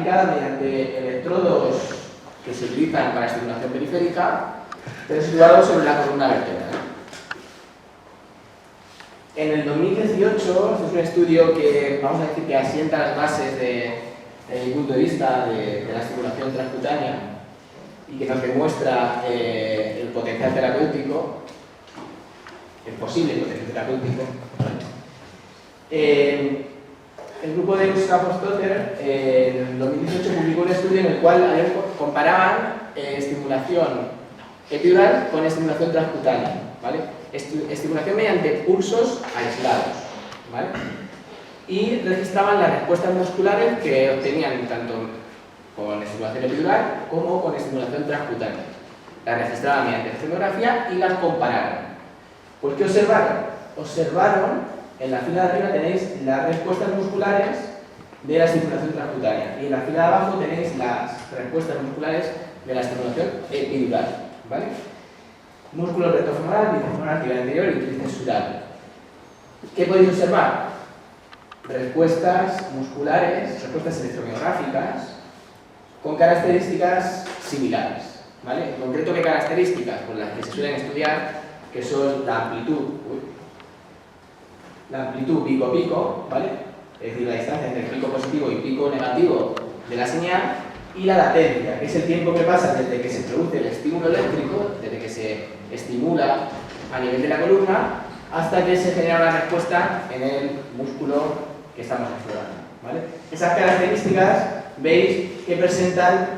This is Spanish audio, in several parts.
aplicada mediante electrodos que se utilizan para estimulación periférica, pero situados sobre la columna vertebral. En el 2018, este es un estudio que vamos a decir que asienta las bases desde mi punto de vista de la estimulación transcutánea y que nos demuestra el potencial terapéutico, el posible potencial terapéutico. El grupo de Gustavo Stotter en el 2018 publicó un estudio en el cual comparaban estimulación epidural con estimulación transcutánea, ¿vale? Estimulación mediante pulsos aislados, ¿vale? Y registraban las respuestas musculares que obtenían tanto con estimulación epidural como con estimulación transcutánea. Las registraban mediante escenografía y las compararon. Pues ¿qué observaron? Observaron, en la fila de arriba tenéis las respuestas musculares de la estimulación transcutánea y en la fila de abajo tenéis las respuestas musculares de la estimulación epidural, ¿vale? Músculo rectofemoral, bifemoral, tibia anterior y tríceps sural. ¿Qué podéis observar? Respuestas musculares, respuestas electromiográficas con características similares, ¿vale? En concreto, ¿qué características? Pues las que se suelen estudiar, que son la amplitud pico-pico, ¿vale? Es decir, la distancia entre el pico positivo y pico negativo de la señal, y la latencia, que es el tiempo que pasa desde que se produce el estímulo eléctrico, desde que se estimula a nivel de la columna, hasta que se genera una respuesta en el músculo que estamos explorando, ¿vale? Esas características veis que presentan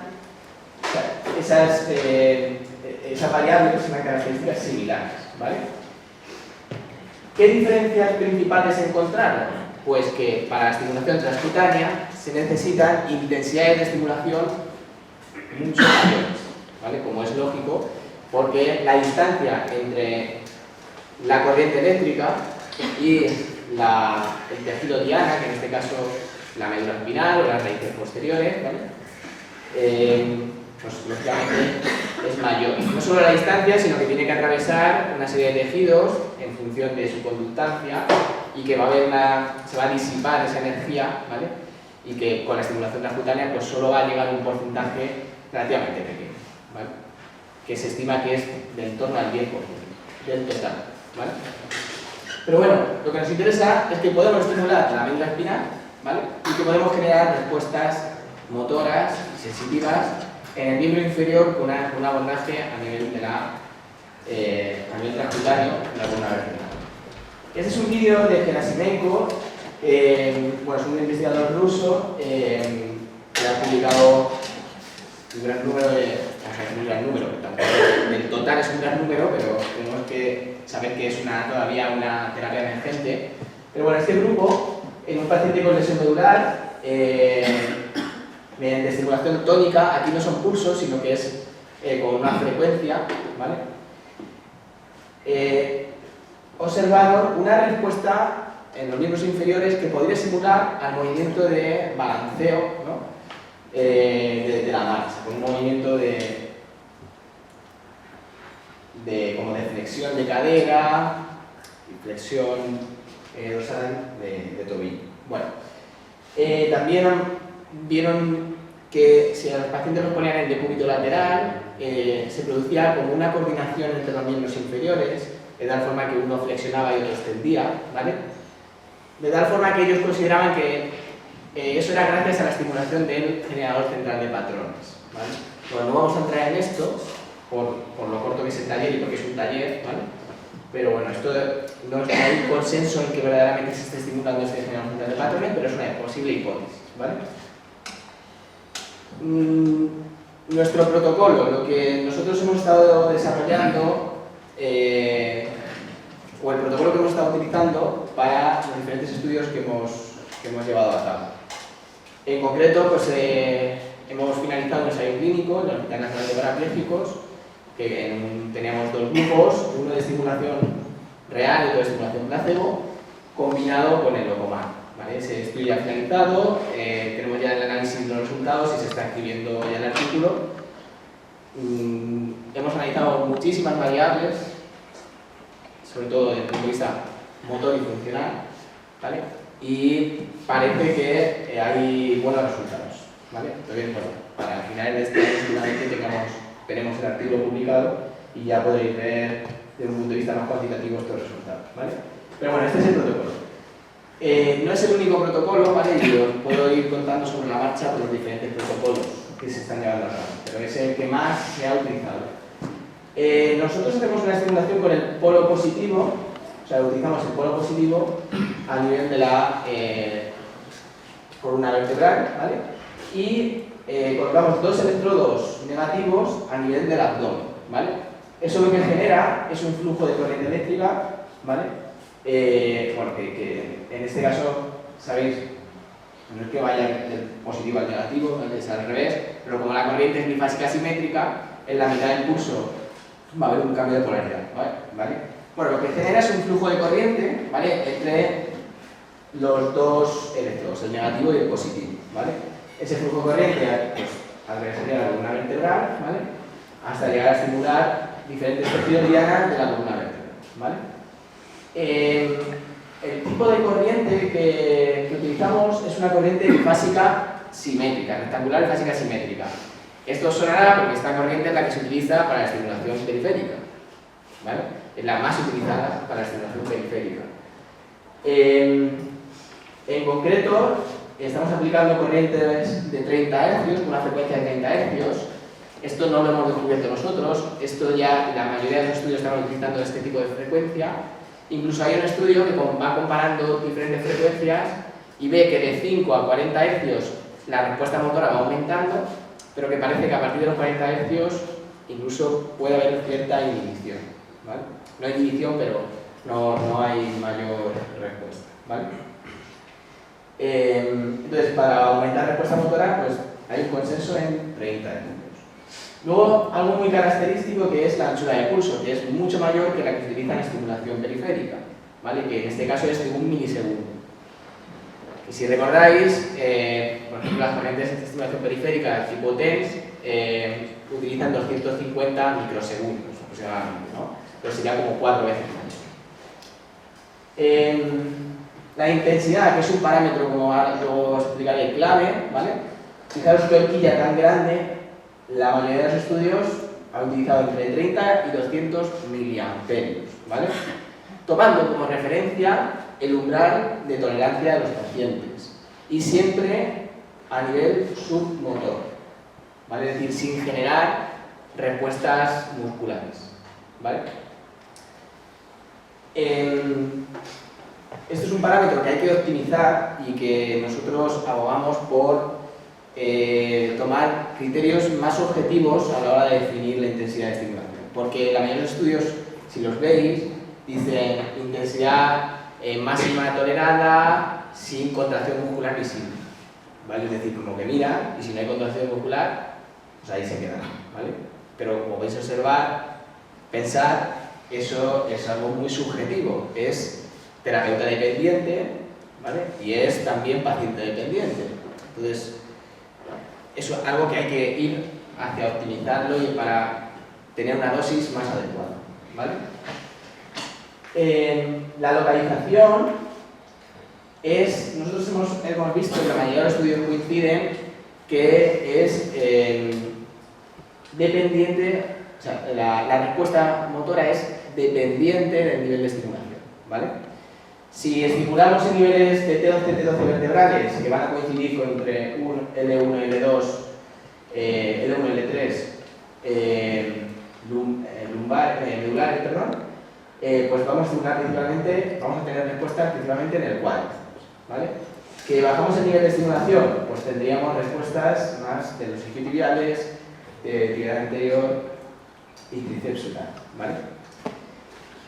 esas variables, unas características similares, ¿vale? ¿Qué diferencias principales encontraron? Pues que para la estimulación transcutánea se necesitan intensidades de estimulación mucho mayores, ¿vale? Como es lógico, porque la distancia entre la corriente eléctrica y el tejido diana, que en este caso la médula espinal o las raíces posteriores, ¿vale? Pues lógicamente es mayor. No solo la distancia, sino que tiene que atravesar una serie de tejidos en función de su conductancia y que va a haber se va a disipar esa energía, ¿vale? Y que con la estimulación transcutánea pues solo va a llegar a un porcentaje relativamente pequeño, ¿vale? Que se estima que es de en torno al 10% del total, ¿vale? Pero bueno, lo que nos interesa es que podemos estimular la médula espinal, ¿vale? Y que podemos generar respuestas motoras y sensitivas en el miembro inferior con un abordaje a nivel transcutáneo de la columna vertebral. Este es un vídeo de Gerasimenko, bueno, es un investigador ruso que ha publicado un gran número del total es un gran número, pero tenemos que saber que es todavía una terapia emergente. Pero bueno, este grupo, en un paciente con lesión medular, mediante estimulación tónica, aquí no son pulsos, sino que es con una frecuencia, ¿vale? Observaron una respuesta en los miembros inferiores que podría simular al movimiento de balanceo, ¿no? de la marcha, con un movimiento como de flexión de cadera y flexión dorsal de tobillo. Bueno, también vieron que si a los pacientes los ponían en decúbito lateral, se producía como una coordinación entre los miembros inferiores, de tal forma que uno flexionaba y otro extendía, ¿vale? De tal forma que ellos consideraban que eso era gracias a la estimulación del generador central de patrones, ¿vale? Bueno, no vamos a entrar en esto por lo corto que es el taller y porque es un taller, ¿vale? Pero bueno, esto no hay consenso en que verdaderamente se esté estimulando este generador central de patrones, pero es una posible hipótesis, ¿vale? Nuestro protocolo, lo que nosotros hemos estado desarrollando, o el protocolo que hemos estado utilizando para los diferentes estudios que hemos llevado a cabo. En concreto, pues hemos finalizado un ensayo clínico en el Hospital Nacional de Parapléjicos, que teníamos dos grupos, uno de estimulación real y otro de estimulación placebo, combinado con el Locomar, ¿vale? Ese estudio ya ha finalizado, tenemos ya el análisis de los resultados y se está escribiendo ya el artículo. Hemos analizado muchísimas variables, sobre todo desde el punto de vista motor y funcional, ¿vale? Y parece que hay buenos resultados. ¿vale? Entonces, bueno, para el final de este año seguramente tenemos el artículo publicado y ya podréis ver desde un punto de vista más cuantitativo estos resultados, ¿vale? Pero bueno, este es el protocolo. No es el único protocolo, ¿vale? Y os puedo ir contando sobre la marcha por los diferentes protocolos que se están llevando a cabo, pero es el que más se ha utilizado. Nosotros hacemos una estimulación con el polo positivo, o sea, utilizamos el polo positivo a nivel de la columna vertebral, ¿vale? Y colocamos 2 electrodos negativos a nivel del abdomen, ¿vale? Eso lo que genera es un flujo de corriente eléctrica, ¿vale? Bueno, que en este caso, sabéis, no es que vaya del positivo al negativo, es al revés, pero como la corriente es bifásica simétrica, en la mitad del pulso va a haber un cambio de polaridad, ¿vale? Bueno, lo que genera es un flujo de corriente, ¿vale? Entre los dos electrodos, el negativo y el positivo, ¿vale? Ese flujo de corriente pues, atravesaría la columna vertebral, ¿vale? Hasta llegar a estimular diferentes secciones lianas de la columna vertebral, ¿vale? El tipo de corriente que utilizamos es una corriente bifásica simétrica, rectangular bifásica simétrica. Esto sonará porque esta corriente es la que se utiliza para la estimulación periférica, ¿vale? Es la más utilizada para la estimulación periférica. En concreto, estamos aplicando corrientes de 30 Hz, con una frecuencia de 30 Hz. Esto no lo hemos descubierto nosotros, esto ya la mayoría de los estudios están utilizando este tipo de frecuencia. Incluso hay un estudio que va comparando diferentes frecuencias y ve que de 5 a 40 Hz la respuesta motora va aumentando, pero que parece que a partir de los 40 Hz incluso puede haber cierta inhibición, ¿vale? No inhibición, pero no hay mayor respuesta, ¿vale? Entonces, para aumentar la respuesta motora, pues hay un consenso en 30 Hz. Luego, algo muy característico que es la anchura de pulso, que es mucho mayor que la que se utiliza en estimulación periférica, ¿vale? Que en este caso es de 1 milisegundo. Y si recordáis, por ejemplo, las corrientes de estimulación periférica tipo TENS utilizan 250 microsegundos aproximadamente, ¿no? Pero sería como 4 veces más. La intensidad, que es un parámetro, como luego os explicaré, clave, ¿vale? Fijaros qué horquilla tan grande. La mayoría de los estudios han utilizado entre 30 y 200 miliamperios, ¿vale? Tomando como referencia el umbral de tolerancia de los pacientes y siempre a nivel submotor, ¿vale? Es decir, sin generar respuestas musculares, ¿vale? Esto es un parámetro que hay que optimizar y que nosotros abogamos por tomar criterios más objetivos a la hora de definir la intensidad de estimulación. Porque la mayoría de los estudios, si los veis, dicen intensidad máxima tolerada sin contracción muscular visible, ¿vale? Es decir, como que mira y si no hay contracción muscular, pues ahí se queda, ¿vale? Pero como vais a observar, pensar, eso es algo muy subjetivo, es terapeuta dependiente, ¿vale? Y es también paciente dependiente. Entonces, eso es algo que hay que ir hacia optimizarlo y para tener una dosis más adecuada, ¿vale? La localización es, nosotros hemos visto que la mayoría de los estudios coinciden que es dependiente, o sea, la respuesta motora es dependiente del nivel de estimulación, ¿vale? Si estimulamos en niveles de T12 y T12 vertebrales, que van a coincidir con entre L1 y L2, L1 y L3, medulares, pues vamos a estimular principalmente, vamos a tener respuestas principalmente en el cuádriceps, ¿vale? Que bajamos el nivel de estimulación, pues tendríamos respuestas más de los isquiotibiales, de tibial anterior y tríceps sural, ¿vale?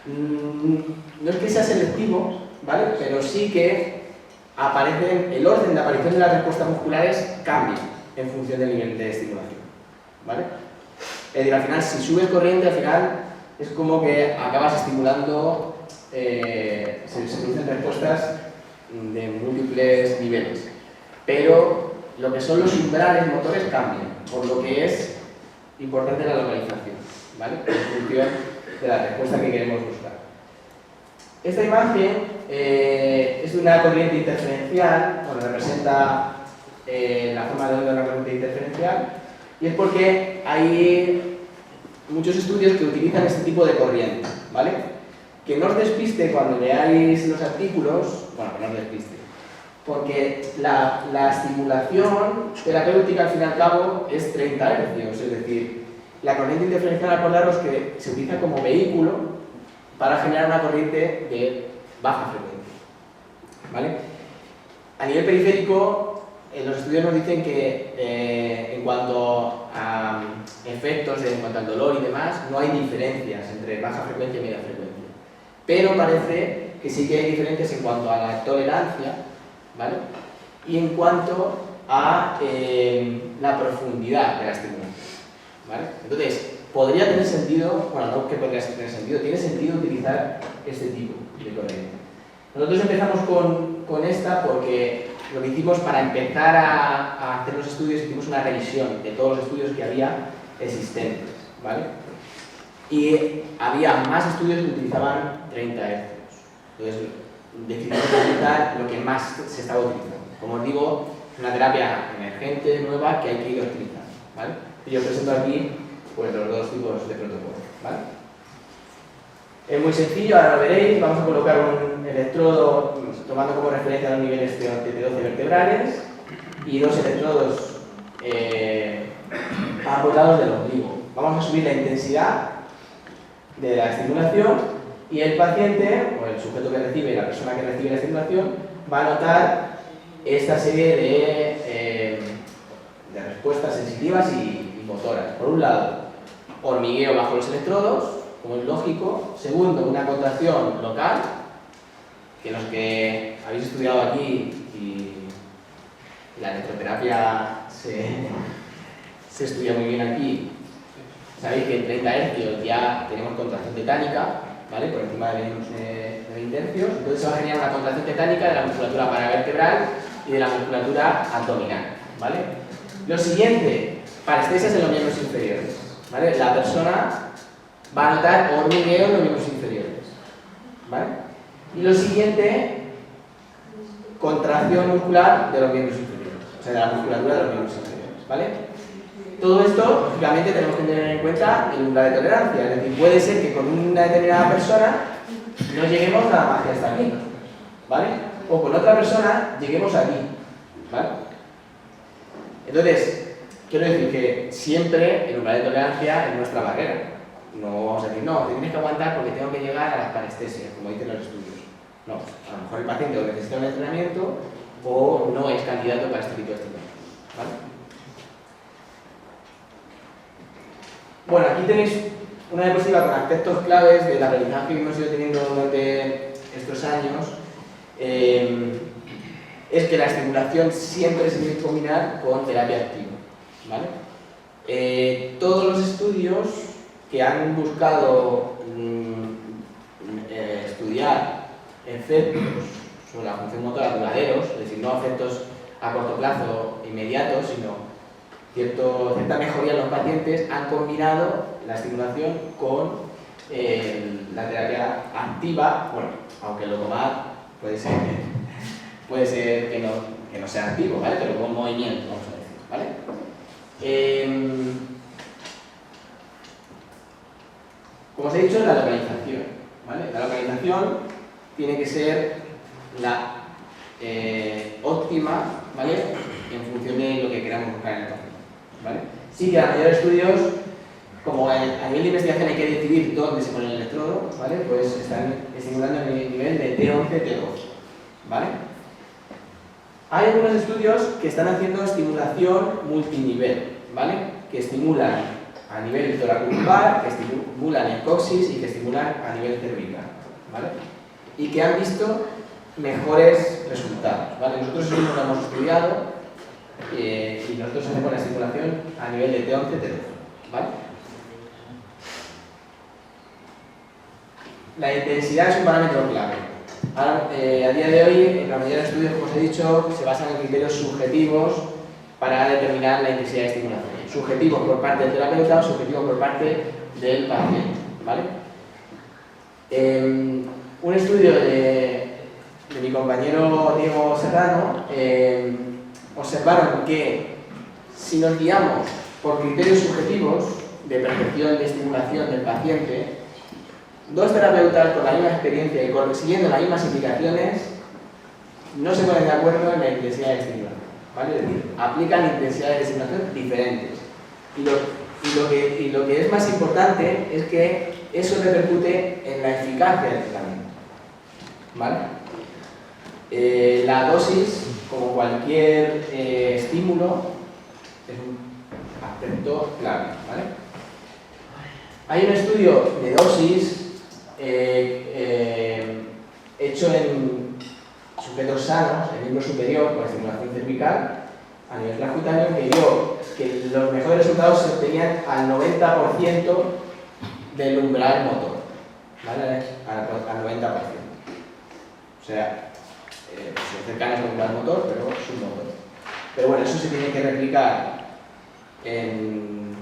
No es que sea selectivo, ¿vale? Pero sí que el orden de aparición de las respuestas musculares cambia en función del nivel de estimulación, ¿vale? Es decir, al final, si subes corriente, al final es como que acabas estimulando, se producen respuestas de múltiples niveles, pero lo que son los umbrales motores cambian, por lo que es importante la localización, ¿vale? En función de la respuesta que queremos buscar. Esta imagen es de una corriente interferencial, bueno, representa la forma de la corriente interferencial, y es porque hay muchos estudios que utilizan este tipo de corriente, ¿vale? Que no os despiste cuando leáis los artículos, bueno, que no os despiste, porque la estimulación terapéutica al fin y al cabo es 30 Hz, es decir, la corriente interferencial, acordaros que se utiliza como vehículo para generar una corriente de baja frecuencia, ¿vale? A nivel periférico, los estudios nos dicen que en cuanto a efectos, en cuanto al dolor y demás, no hay diferencias entre baja frecuencia y media frecuencia. Pero parece que sí que hay diferencias en cuanto a la tolerancia, ¿vale? Y en cuanto a la profundidad de la estimulación, ¿vale? Entonces, podría tener sentido, bueno, no que podría tener sentido, tiene sentido utilizar este tipo de corriente. Nosotros empezamos con esta porque lo que hicimos para empezar a hacer los estudios, hicimos una revisión de todos los estudios que había existentes, ¿vale? Y había más estudios que utilizaban 30 Hz. Entonces, decidimos utilizar lo que más se estaba utilizando. Como os digo, es una terapia emergente, nueva, que hay que ir utilizando, ¿vale? Y yo presento aquí pues, los dos tipos de protocolos, ¿vale? Es muy sencillo, ahora lo veréis. Vamos a colocar un electrodo tomando como referencia los niveles de 12 vertebrales y dos electrodos apoyados del ombligo. Vamos a subir la intensidad de la estimulación y el paciente, o el sujeto que recibe, la persona que recibe la estimulación, va a notar esta serie de respuestas sensitivas y motoras. Por un lado, hormigueo bajo los electrodos, como es lógico. Segundo, una contracción local, que los que habéis estudiado aquí y la electroterapia se estudia muy bien aquí, sabéis que en 30 Hz ya tenemos contracción tetánica, ¿vale? Por encima de menos de 20 Hz. Entonces se va a generar una contracción tetánica de la musculatura paravertebral y de la musculatura abdominal, ¿vale? Lo siguiente, parestesias en los miembros inferiores, ¿vale? La persona va a notar hormigueo en los miembros inferiores, ¿vale? Y lo siguiente, contracción muscular de los miembros inferiores, o sea, de la musculatura de los miembros inferiores, ¿vale? Todo esto, lógicamente, tenemos que tener en cuenta el umbral de tolerancia, es decir, puede ser que con una determinada persona no lleguemos nada más que hasta aquí, ¿vale? O con otra persona lleguemos aquí, ¿vale? Entonces, quiero decir que siempre el umbral de tolerancia es nuestra barrera. No vamos a decir, no, te tienes que aguantar porque tengo que llegar a las parestesias, como dicen los estudios. No, a lo mejor el paciente necesita un entrenamiento o no es candidato para este tipo de estimulación, ¿vale? Bueno, aquí tenéis una diapositiva con aspectos claves del aprendizaje que hemos ido teniendo durante estos años. Es que la estimulación siempre se tiene que combinar con terapia activa, ¿vale? Todos los estudios que han buscado estudiar efectos sobre la función motora duraderos, es decir, no efectos a corto plazo inmediatos, sino cierta mejoría en los pacientes, han combinado la estimulación con la terapia activa, bueno, aunque lo tomar puede ser que no sea activo, ¿vale? Pero con movimiento, vamos a decir, ¿vale? Como os he dicho, la localización, ¿vale? La localización tiene que ser la óptima, ¿vale? En función de lo que queramos buscar en el paciente, ¿vale? Sí que la mayoría de estudios, como a nivel de investigación hay que decidir dónde se pone el electrodo, ¿vale? Pues están estimulando el nivel de T11, T12, ¿vale? Hay algunos estudios que están haciendo estimulación multinivel, ¿vale? Que estimulan a nivel toracolumbar, que estimulan el coxis y que estimulan a nivel cervical, ¿vale? Y que han visto mejores resultados, ¿vale? Nosotros eso no lo hemos estudiado y nosotros hacemos la estimulación a nivel de T11, T12, ¿vale? La intensidad es un parámetro clave. Ahora, a día de hoy, en la mayoría de estudios, como os he dicho, se basan en criterios subjetivos para determinar la intensidad de estimulación. Subjetivos por parte del terapeuta o subjetivos por parte del paciente, ¿vale? Un estudio de mi compañero Diego Serrano, observaron que si nos guiamos por criterios subjetivos de percepción y estimulación del paciente, dos terapeutas con la misma experiencia y siguiendo las mismas indicaciones no se ponen de acuerdo en la intensidad de estimulación, ¿vale? Es decir, aplican intensidades de estimulación diferentes. Y lo que es más importante es que eso repercute en la eficacia del tratamiento, ¿vale? La dosis, como cualquier estímulo, es un aspecto clave, ¿vale? Hay un estudio de dosis hecho en sujetos sanos, en miembro superior, con estimulación cervical, a nivel transcutáneo, que vio que los mejores resultados se obtenían al 90% del umbral motor, ¿vale? Al 90%. O sea, son cercanos al umbral motor, pero submotor. Pero bueno, eso se tiene que replicar en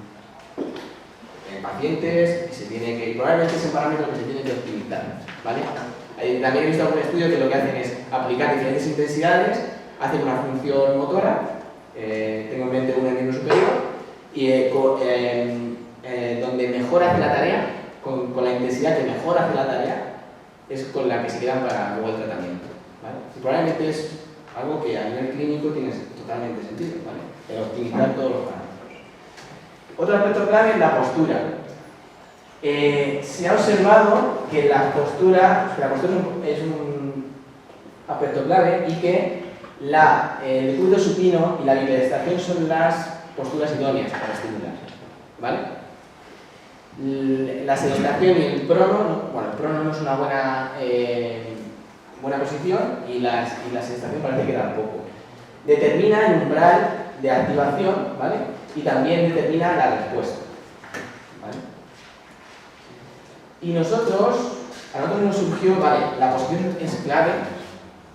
pacientes y se tiene que, probablemente es un parámetro que se tiene que optimizar, ¿vale? También he visto algún estudio que lo que hacen es aplicar diferentes intensidades, hacen una función motora, tengo en mente una en miembro superior, y donde mejor hace la tarea, con la intensidad que mejor hace la tarea, es con la que se quedan para luego el tratamiento, ¿vale? Y probablemente es algo que a nivel clínico tiene totalmente sentido, ¿vale? El optimizar todos los parámetros. Otro aspecto clave es la postura. Se ha observado que la postura es un aspecto clave y que el decúbito supino y la bipedestación son las posturas idóneas para estimular, ¿vale? La sedentación y el prono, bueno, el prono no es una buena posición y la sedentación parece que tampoco. Determina el umbral de activación, ¿vale? Y también determina la respuesta, ¿vale? Y a nosotros nos surgió, vale, la posición es clave,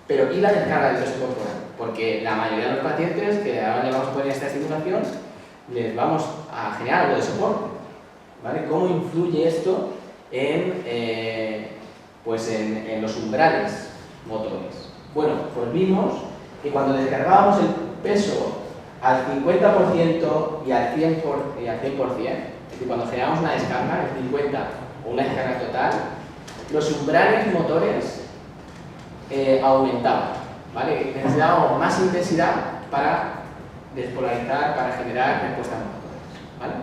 pero ¿y la descarga del peso corporal? Porque la mayoría de los pacientes que ahora le vamos a poner esta estimulación, les vamos a generar algo de soporte, ¿vale? ¿Cómo influye esto en los umbrales motores? Bueno, pues vimos que cuando descargábamos el peso al 50% y al 100%, es decir, cuando generamos una descarga, el 50% o una descarga total, los umbrales motores aumentaban, ¿vale? Necesitábamos más intensidad para despolarizar, para generar respuestas motores, ¿vale?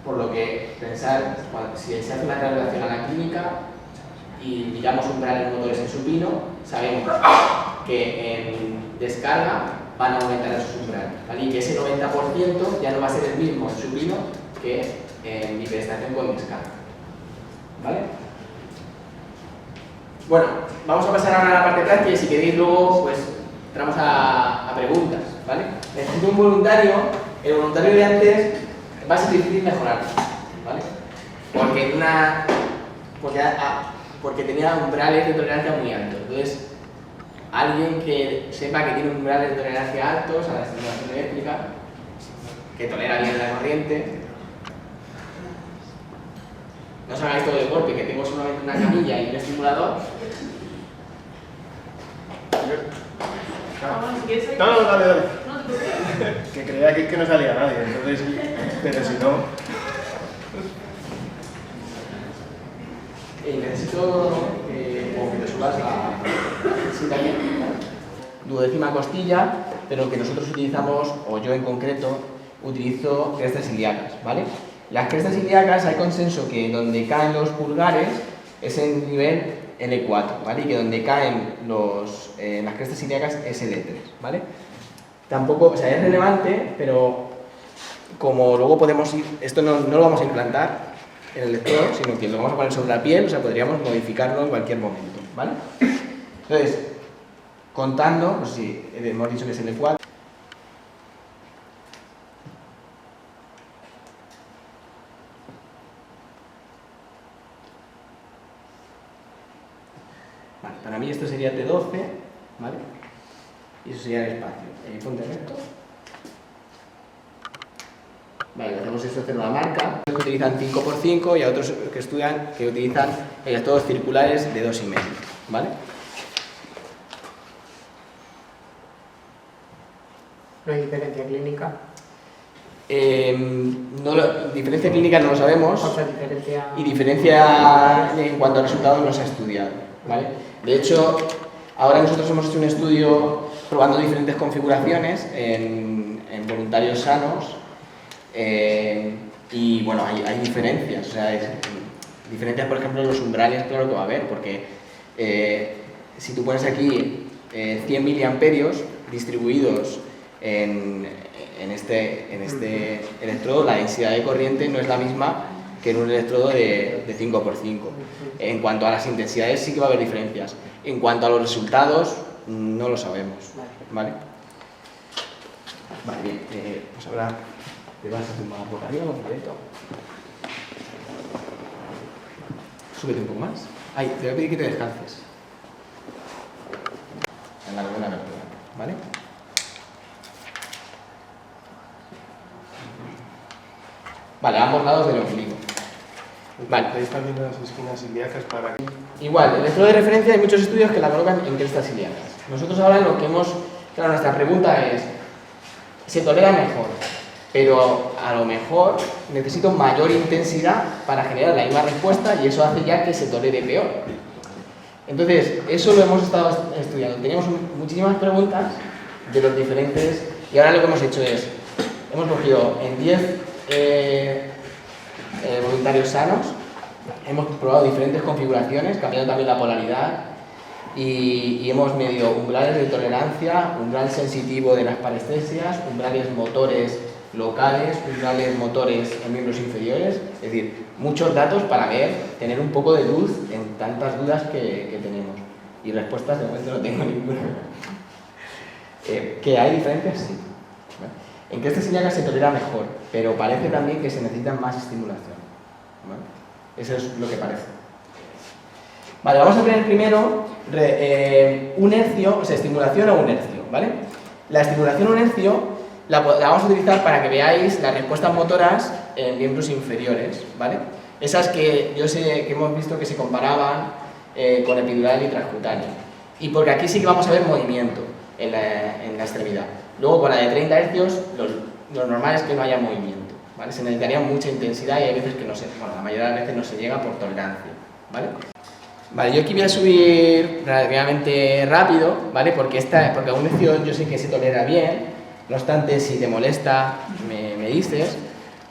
Por lo que pensar, si se hace una traslación a la clínica y digamos umbrales motores en supino, sabemos que en descarga van a aumentar esos umbrales, ¿vale? Y que ese 90% ya no va a ser el mismo en supino que en bipedestación con descarga, ¿vale? Bueno, vamos a pasar ahora a la parte práctica y si queréis luego pues entramos a preguntas, ¿vale? Necesito un voluntario, el voluntario de antes va a ser difícil mejorar, ¿vale? Porque tenía umbrales de tolerancia muy altos, entonces alguien que sepa que tiene umbrales de tolerancia altos a la estimulación eléctrica, que tolera bien la corriente. No os hagáis todo de golpe, que tengo solamente una camilla y un estimulador. No, dale. Que creía que no salía nadie, entonces, pero si no... Necesito como que te subas a... Sí, también. Duodécima costilla, pero que nosotros utilizamos, o yo en concreto, utilizo crestas ilíacas, ¿vale? Las crestas ilíacas hay consenso que donde caen los pulgares es en nivel L4, ¿vale? Y que donde caen las crestas ilíacas es L3, ¿vale? Tampoco, o sea, es relevante, pero como luego podemos ir, esto no lo vamos a implantar en el electrodo, sino que lo vamos a poner sobre la piel, o sea, podríamos modificarlo en cualquier momento, ¿vale? Entonces, contando, pues sí, hemos dicho que es L4. Vale, para mí esto sería T12, ¿vale? Y eso sería el espacio. Ponte recto. Vale, hacemos esto hacer una marca. Que utilizan 5×5 y a otros que estudian que utilizan todos circulares de 2,5, ¿vale? ¿No hay diferencia clínica? Diferencia clínica no lo sabemos. O sea, diferencia... Y diferencia en cuanto a resultados no se ha estudiado, ¿vale? De hecho, ahora nosotros hemos hecho un estudio probando diferentes configuraciones en voluntarios sanos y bueno, hay diferencias, o sea, diferencias por ejemplo en los umbrales, claro que va a haber, porque si tú pones aquí 100 miliamperios distribuidos en este electrodo, la densidad de corriente no es la misma que en un electrodo de 5×5. En cuanto a las intensidades sí que va a haber diferencias. En cuanto a los resultados, no lo sabemos. ¿Vale? Vale, bien. Pues ahora te vas a sumar por arriba, completo. Súbete un poco más. Ay, te voy a pedir que te descanses. En la columna vertebral, ¿vale? Vale, a ambos lados del ombligo. Vale. Ahí están viendo las esquinas ilíacas para que... Igual, el electrodo de referencia hay muchos estudios que la colocan en crestas ilíacas. Nosotros ahora lo que hemos... Claro, nuestra pregunta es, se tolera mejor, pero a lo mejor necesito mayor intensidad para generar la misma respuesta y eso hace ya que se tolere peor. Entonces, eso lo hemos estado estudiando. Teníamos muchísimas preguntas de los diferentes... Y ahora lo que hemos hecho es, hemos cogido en 10 voluntarios sanos, hemos probado diferentes configuraciones, cambiando también la polaridad y hemos medido umbrales de tolerancia, umbral sensitivo de las parestesias, umbrales motores locales, umbrales motores en miembros inferiores, es decir, muchos datos para tener un poco de luz en tantas dudas que tenemos. Y respuestas de momento no tengo ninguna. ¿Que hay diferencias? Sí. En crestas ilíacas se tolera mejor, pero parece también que se necesita más estimulación. ¿Vale? Eso es lo que parece. Vale, vamos a ver primero un hercio, o sea, estimulación a un hercio, ¿vale? La estimulación a un hercio la vamos a utilizar para que veáis las respuestas motoras en miembros inferiores, ¿vale? Esas que yo sé que hemos visto que se comparaban con epidural y transcutáneo. Y porque aquí sí que vamos a ver movimiento en la extremidad. Luego con la de 30 Hz lo normal es que no haya movimiento, ¿vale? Se necesitaría mucha intensidad y hay veces que no se, bueno, la mayoría de las veces no se llega por tolerancia, ¿vale? Vale, yo aquí voy a subir relativamente rápido, ¿vale? Porque a un hercio yo sé que se tolera bien, no obstante si te molesta me dices.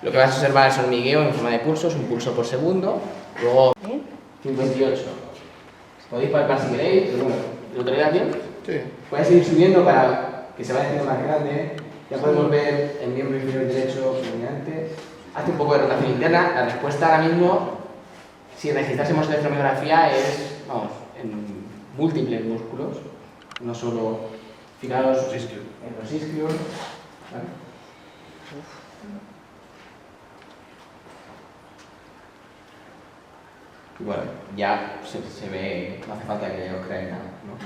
Lo que vas a observar es hormigueo en forma de pulsos, un pulso por segundo, luego 58. Podéis palpar si queréis, pero bueno, ¿lo toleras bien? Sí. Puedes ir subiendo para que se vaya haciendo más grande. Ya podemos ver el miembro inferior derecho dominante. Hace un poco de rotación interna. La respuesta ahora mismo, si registrásemos electromiografía, es, vamos, en múltiples músculos, no solo, fijaros, en los isquios, ¿vale? Y bueno, ya se ve, no hace falta que os creáis nada, ¿no?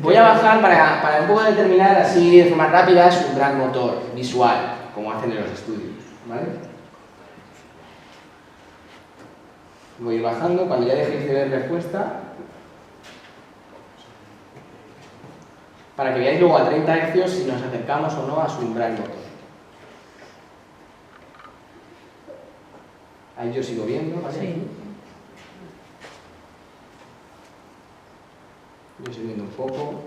Voy a bajar para un poco determinar así de forma rápida su umbral motor visual, como hacen en los estudios, ¿vale? Voy a ir bajando, cuando ya dejéis de ver respuesta, para que veáis luego a 30 Hz si nos acercamos o no a su umbral motor. Ahí yo sigo viendo, ¿vale? Sí. Yo sigo viendo un poco.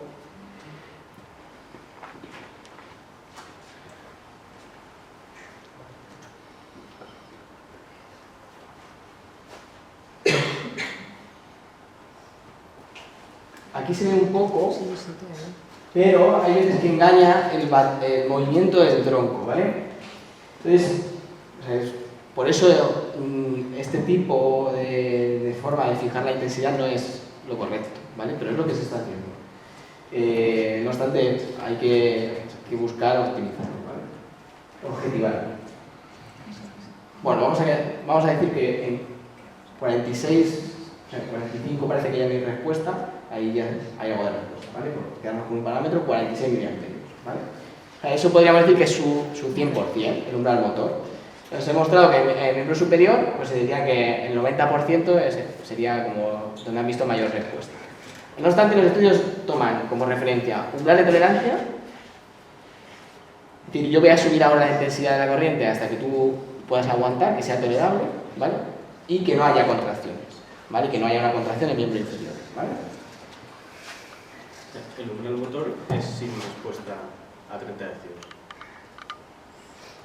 Aquí se ve un poco, pero hay veces que engaña el movimiento del tronco, ¿vale? Entonces, por eso este tipo de forma de fijar la intensidad no es lo correcto, ¿vale? Pero es lo que se está haciendo. No obstante, hay que buscar optimizarlo, ¿vale? Objetivar. Bueno, vamos a decir que en 46, o sea, 45 parece que ya no hay respuesta, ahí ya hay algo de respuesta, ¿vale? Por quedarnos con un parámetro, 46 miliamperios, ¿vale? O sea, eso podríamos decir que es su 100%, el umbral motor. Os he mostrado que en el miembro superior pues se diría que el 90% sería como donde han visto mayor respuesta. No obstante, los estudios toman como referencia umbral de tolerancia, es decir, yo voy a subir ahora la intensidad de la corriente hasta que tú puedas aguantar, que sea tolerable, ¿vale? Y que no haya contracciones, ¿vale? Que no haya una contracción en el miembro inferior, ¿vale? El umbral motor es sin respuesta a 30 Hz.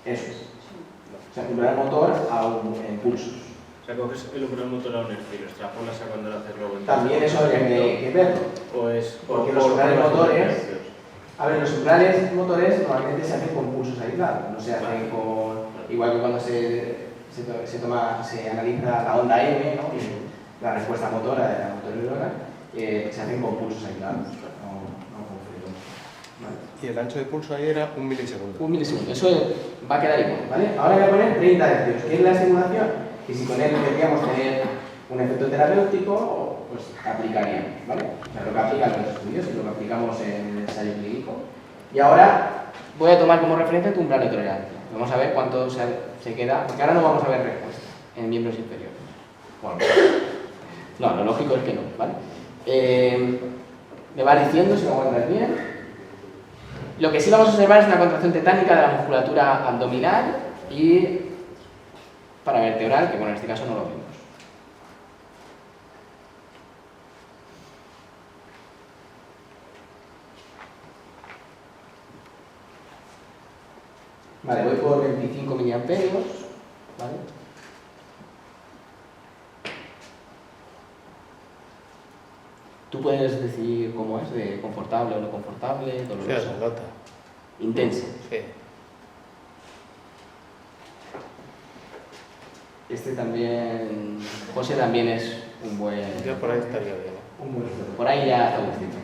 Eso es. O sea, umbral motor en pulsos. O sea, coges el umbral motor a un hercio y lo extrapolas a cuando lo haces luego en También eso habría que verlo. O es Porque o los umbrales pruebas de motores, 30 hercios. a ver, los umbrales motores normalmente se hacen con pulsos aislados, no se hacen con, igual que cuando se analiza la onda M, ¿no? Y la respuesta motora de la motoneurona, se hacen con pulsos aislados, no con frecuencia. ¿Vale? Y el ancho de pulso ahí era 1 milisegundo. 1 milisegundo, eso va a quedar igual, ¿vale? Ahora voy a poner 30 Hz, que es la estimulación, y si con él queríamos tener un efecto terapéutico, pues aplicaríamos, ¿vale? O sea, lo que aplican los estudios y lo que aplicamos en el ensayo clínico. Y ahora voy a tomar como referencia tu umbral de tolerancia. Vamos a ver cuánto se queda, porque ahora no vamos a ver respuesta en miembros inferiores. Bueno, no, lo lógico es que no, ¿vale? Me va diciendo si lo aguantas bien. Lo que sí vamos a observar es una contracción tetánica de la musculatura abdominal y paravertebral, que bueno, en este caso no lo vemos. Vale, voy por 25 miliamperios, ¿vale? Tú puedes decir cómo es, de confortable o no confortable, Sí, doloroso, se nota. intenso. Sí. Este también, José también es un buen... Yo por ahí estaría bien. Por ahí ya está gustito.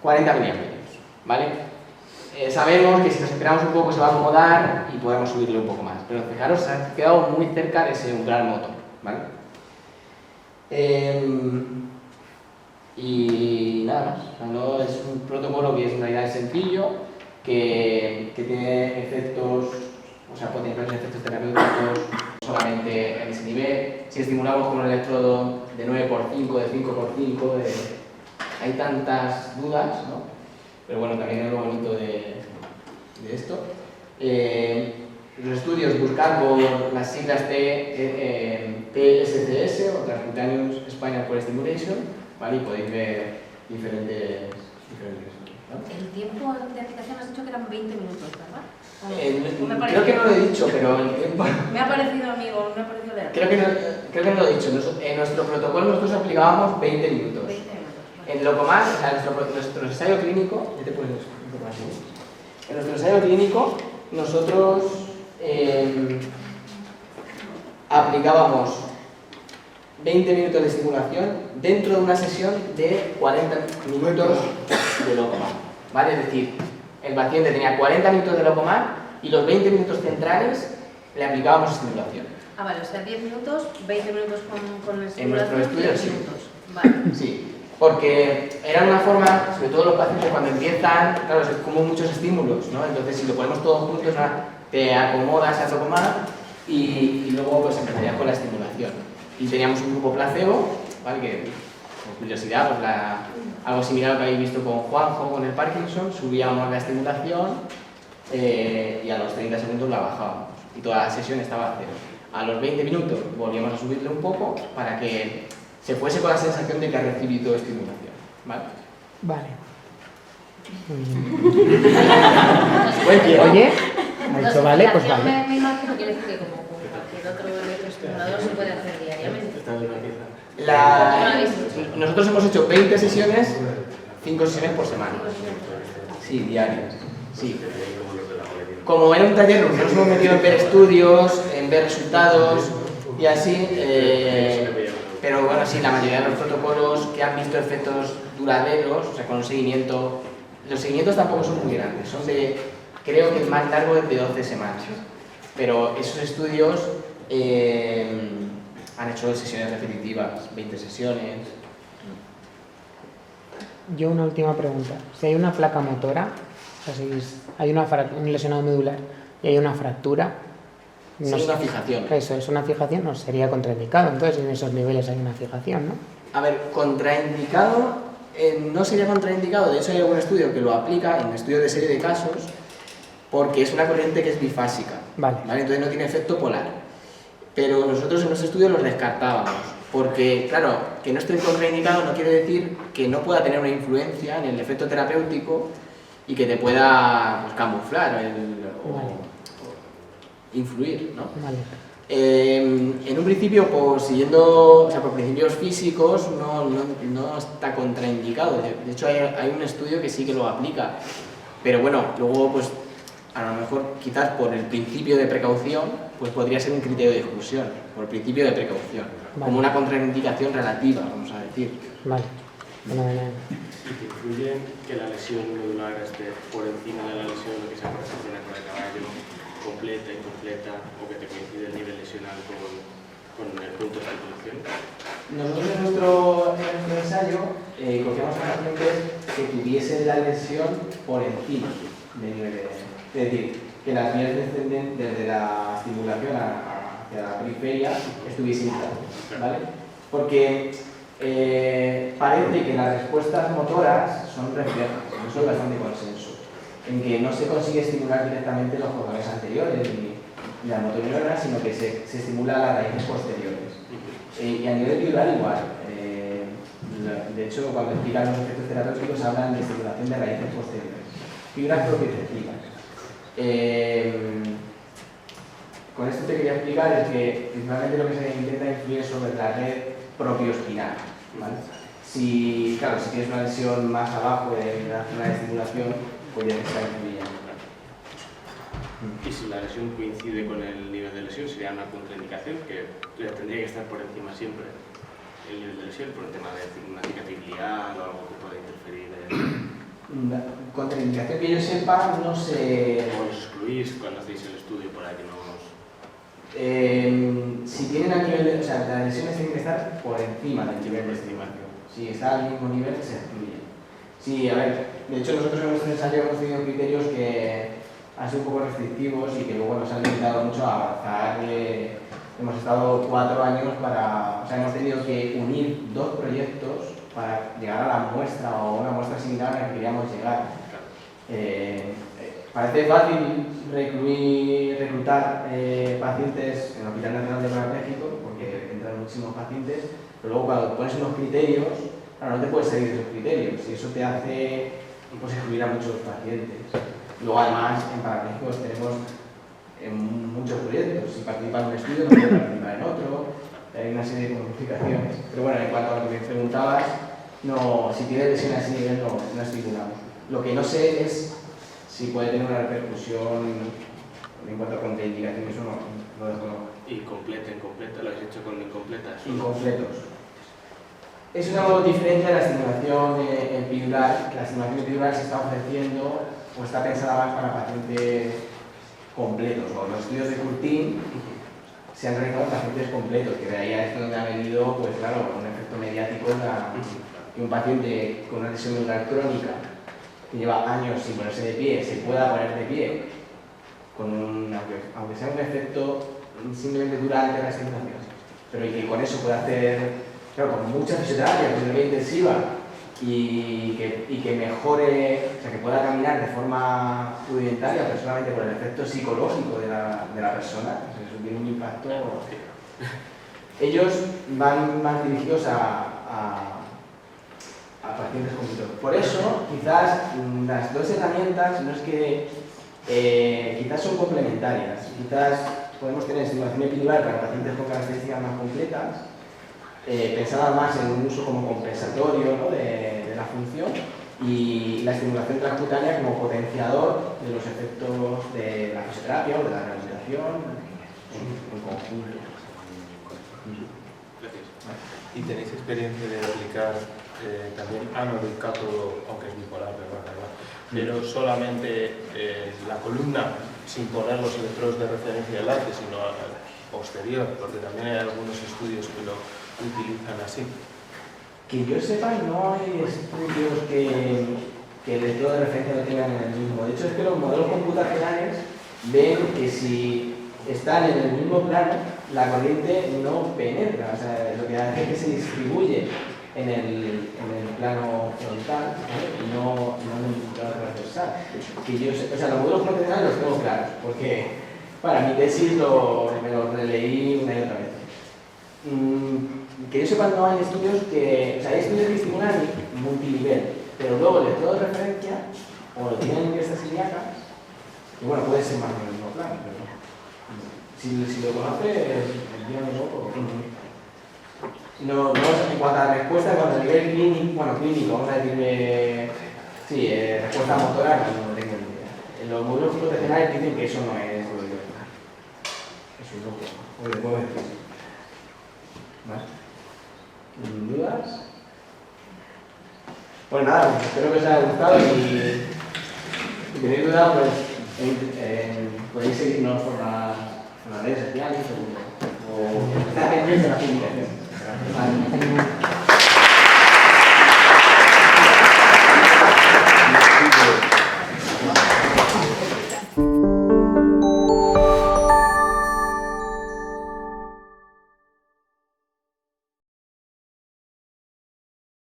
40 miliamperios, ¿vale? Sabemos que si nos esperamos un poco se va a acomodar y podemos subirle un poco más, pero fijaros, se ha quedado muy cerca de ese umbral motor, ¿vale? Y nada más, o sea, no es un protocolo que en realidad es sencillo, que tiene efectos, o sea, potenciales efectos terapéuticos solamente en ese nivel. Si estimulamos con un electrodo de 9x5, de 5x5, hay tantas dudas, ¿no? Pero bueno, también es lo bonito de esto. Los estudios buscan por las siglas TSCS o Transcutaneous Spinal Cord Stimulation, ¿vale? Y podéis ver diferentes ¿no? El tiempo de aplicación has dicho que eran 20 minutos, ¿verdad? Creo que no lo he dicho, pero el tiempo... Me ha parecido, amigo, me ha parecido leer. Creo que no lo he dicho. En nuestro protocolo nosotros aplicábamos 20 minutos. 20 minutos. En Locomar, o sea, nuestro ensayo clínico, ya te puedes informar así. En nuestro ensayo clínico, nosotros aplicábamos 20 minutos de estimulación dentro de una sesión de 40 minutos de Locomar, ¿vale? Es decir, el paciente tenía 40 minutos de Locomar y los 20 minutos centrales le aplicábamos estimulación. Ah, vale, o sea, 10 minutos, 20 minutos con el En nuestro estudio, 10 sí. minutos. Vale. Sí, porque era una forma, sobre todo los pacientes cuando empiezan, claro, es como muchos estímulos, ¿no? Entonces, si lo ponemos todos juntos, te acomodas a Locomar y luego pues empezarías con la estimulación. Y teníamos un grupo placebo, ¿vale? Que, por curiosidad, pues algo similar a lo que habéis visto con Juanjo, con el Parkinson, subíamos la estimulación y a los 30 segundos la bajábamos. Y toda la sesión estaba a cero. A los 20 minutos volvíamos a subirle un poco para que se fuese con la sensación de que ha recibido estimulación, ¿vale? Vale. Buen pie. Oye, ha dicho vale, pues La vale. me imagino que quiere decir que como cualquier otro electroestimulador se puede hacer diariamente. Está en una pieza. Nosotros hemos hecho 20 sesiones, 5 sesiones por semana. Sí, diarias. Sí. Como era un taller, nos hemos metido en ver estudios, en ver resultados y así, pero bueno, sí, la mayoría de los protocolos que han visto efectos duraderos, o sea, con un seguimiento, los seguimientos tampoco son muy grandes, son de, creo que el más largo es de 12 semanas, pero esos estudios han hecho sesiones repetitivas, 20 sesiones. Yo una última pregunta. Si hay una placa motora, o sea, si hay un lesionado medular y hay una fractura, Sí, una fijación. Eso es una fijación, no sería contraindicado. Entonces, en esos niveles hay una fijación, ¿no? A ver, contraindicado, no sería contraindicado, de hecho hay algún estudio que lo aplica, en estudios de serie de casos, porque es una corriente que es bifásica, Vale. Entonces no tiene efecto polar. Pero nosotros en nuestro estudio los descartábamos, porque claro, que no esté contraindicado no quiere decir que no pueda tener una influencia en el efecto terapéutico y que te pueda pues, camuflar o influir, ¿no? Vale. En un principio, por principios físicos, no está contraindicado. De hecho, hay un estudio que sí que lo aplica. Pero bueno, luego, pues, a lo mejor, quizás por el principio de precaución, pues podría ser un criterio de exclusión, por el principio de precaución. Vale. Como una contraindicación relativa, vamos a decir. Vale. Fenomenal. ¿Y te influye que la lesión medular esté por encima de la lesión que se relaciona con el caballo, completa, incompleta, o que te coincide el nivel lesional con el punto de articulación? Nosotros en nuestro ensayo cogíamos a pacientes que tuviesen la lesión por encima del nivel de lesión. Es decir, que las vías descendentes desde la estimulación hacia la periferia estuviesen intactas, ¿vale? Porque parece que las respuestas motoras son reflejas, eso es bastante consenso, en que no se consigue estimular directamente los cordones anteriores ni la motoneurona, sino que se estimula las raíces posteriores. Y a nivel epidural igual. De hecho, cuando explican los efectos terapéuticos hablan de estimulación de raíces posteriores. Fibras propioceptivas. Con esto te quería explicar es que principalmente lo que se intenta influir es sobre la red propioespinal, ¿vale? Si tienes una lesión más abajo de la zona de estimulación, podría estar influyendo. Y si la lesión coincide con el nivel de lesión, sería una contraindicación que tendría que estar por encima siempre el nivel de lesión, por el tema de una cicatriz glial o algo que pueda interferir en... La contraindicación que yo sepa, no sé. ¿O los excluís cuando hacéis el estudio para que no os...? Si tienen a nivel de... O sea, las lesiones tienen que estar por encima del nivel de estimación. Si está al mismo nivel, se excluye. Sí, a ver, de hecho nosotros en nuestro ensayo hemos tenido criterios que han sido un poco restrictivos y que luego nos han limitado mucho a avanzar. Hemos estado 4 años o sea, hemos tenido que unir 2 proyectos para llegar a la muestra o una muestra similar a la que queríamos llegar. Parece fácil reclutar pacientes en el Hospital Nacional de Parapléjico porque entran muchísimos pacientes, pero luego cuando pones unos criterios, claro, no te puedes salir de esos criterios y eso te hace pues, excluir a muchos pacientes. Luego además en parapléjicos tenemos muchos proyectos, si participas en un estudio no puedes participar en otro, hay una serie de complicaciones. Pero bueno, en cuanto a lo que me preguntabas, si tienes lesión a ese nivel no estimulamos. Lo que no sé es si puede tener una repercusión en cuanto a contraindicación, eso no lo desconozco. ¿Y completa, incompleta? ¿Lo habéis hecho con incompletas? Incompletos. Es una diferencia de la estimulación epidural, que la estimulación epidural se está ofreciendo o está pensada más para pacientes completos. O los estudios de Curtin se han realizado en pacientes completos, que de ahí a esto donde ha venido, pues claro, un efecto mediático que un paciente con una lesión medular crónica que lleva años sin ponerse de pie, se pueda poner de pie, aunque sea un efecto simplemente durante la estimulación, pero y que con eso pueda hacer, claro, con mucha fisioterapia, con terapia intensiva, y que mejore, o sea, que pueda caminar de forma rudimentaria, pero solamente por el efecto psicológico de la persona, o sea, eso tiene un impacto. Ellos van más dirigidos a pacientes completos. Por eso, quizás las 2 herramientas no es que quizás son complementarias. Quizás podemos tener estimulación epidural para pacientes con características más completas, pensadas más en un uso como compensatorio, ¿no? de la función, y la estimulación transcutánea como potenciador de los efectos de la fisioterapia o de la rehabilitación en conjunto. Gracias. ¿Y tenéis experiencia de aplicar también ánodo y cátodo, aunque es bipolar, pero solamente la columna sin poner los electrodos de referencia delante, sino posterior? Porque también hay algunos estudios que lo utilizan así. Que yo sepa, no hay estudios que el electrodo de referencia lo tengan en el mismo. De hecho, es que los modelos computacionales ven que si están en el mismo plano, la corriente no penetra. O sea, lo que hace es que se distribuye en el plano frontal, ¿vale? Y no en el plano transversal. Que yo, o sea, los modelos profesionales los tengo claros, porque para mi tesis me lo releí una y otra vez. Que yo sepa, no hay estudios que, o sea, hay estudios que estimulan multinivel, pero luego el electrodo de referencia, o lo tienen en estas ilíacas, y bueno, puede ser más o menos el mismo plano, pero si lo conoces, dígame un poco. No, en cuanto a la respuesta, cuando a nivel clínico, vamos a decirle, sí, respuesta motora, no tengo ni idea. En los módulos profesionales dicen que eso no es lo de es un loco, o le puedo decir. ¿Más? ¿Dudas? Pues nada, pues espero que os haya gustado y si tenéis dudas, pues podéis seguirnos por las redes sociales o estar pendientes de la publicación. Vale.